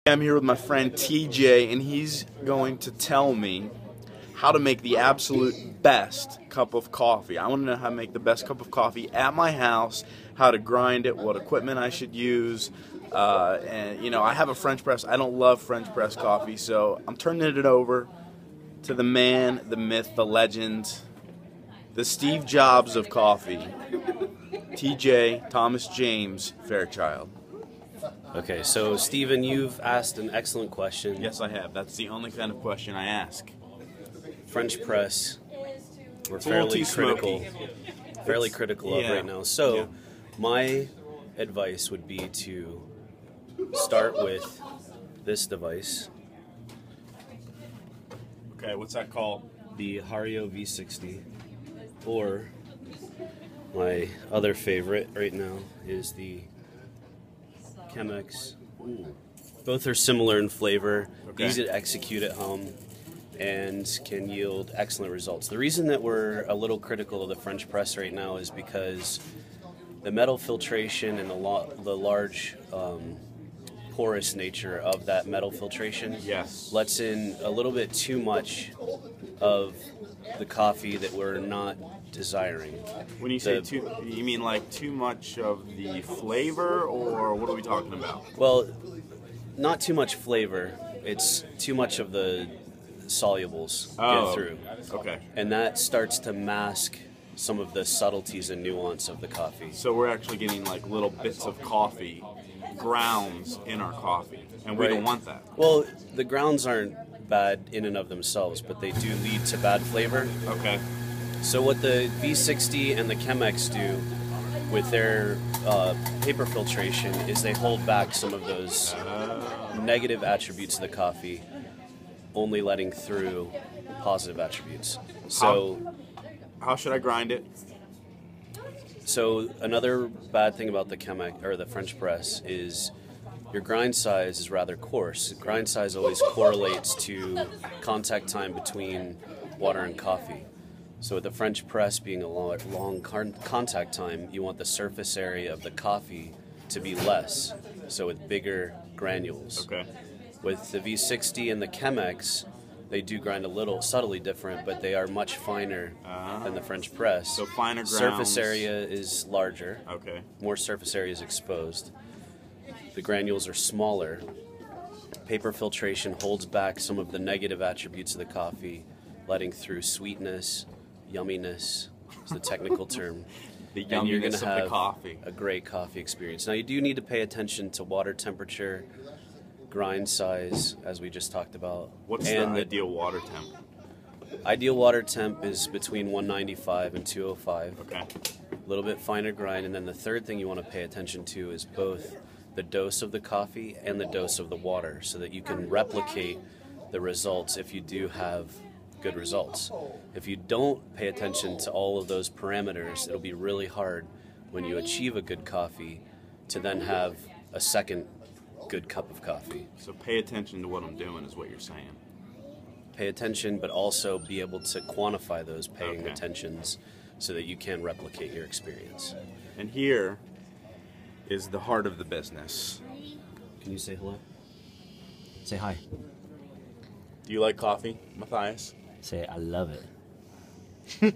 I'm here with my friend TJ, and he's going to tell me how to make the absolute best cup of coffee. I want to know how to make the best cup of coffee at my house, how to grind it, what equipment I should use. And you know, I have a French press. I don't love French press coffee, so I'm turning it over to the man, the myth, the legend, the Steve Jobs of coffee, TJ Thomas James Fairchild. Okay, so Stephen, you've asked an excellent question. Yes, I have. That's the only kind of question I ask. French press, we're It's a little fairly too critical, smoky. of right now. So, my advice would be to start with this device, Okay, what's that called? the Hario V60, or my other favorite right now is the chemex. Both are similar in flavor, easy to execute at home, and can yield excellent results. The reason that we're a little critical of the French press right now is because the metal filtration and the large porous nature of that metal filtration lets in a little bit too much of the coffee that we're not desiring. When you say too, you mean like too much of the flavor, or what are we talking about? Well, not too much flavor. It's too much of the solubles get through. Okay. And that starts to mask some of the subtleties and nuance of the coffee. So we're actually getting like little bits of coffee grounds in our coffee, and we don't want that. Well, the grounds aren't bad in and of themselves, but they do lead to bad flavor. Okay. So what the V60 and the chemex do with their paper filtration is they hold back some of those negative attributes of the coffee, only letting through positive attributes. So how should I grind it? So another bad thing about the chemex or the French press is your grind size is rather coarse. Grind size always correlates to contact time between water and coffee. So with the French press being a long contact time, you want the surface area of the coffee to be less, so with bigger granules. Okay. With the V60 and the chemex, they do grind a little subtly different, but they are much finer than the French press. So finer grounds. Surface area is larger. Okay. More surface area is exposed. The granules are smaller. Paper filtration holds back some of the negative attributes of the coffee, letting through sweetness, yumminess is the technical term. The and you're going yumminess to of have the coffee. a great coffee experience. Now you do need to pay attention to water temperature, grind size, as we just talked about. What's and the ideal water temp? Ideal water temp is between 195 and 205. Okay. A little bit finer grind, and then the third thing you want to pay attention to is both the dose of the coffee and the dose of the water, so that you can replicate the results if you do have good results. If you don't pay attention to all of those parameters, it'll be really hard when you achieve a good coffee to then have a second good cup of coffee. So pay attention to what I'm doing is what you're saying. Pay attention, but also be able to quantify those paying attentions so that you can replicate your experience. And here is the heart of the business. Can you say hello? Say hi. Do you like coffee, Matthias? Say, I love it.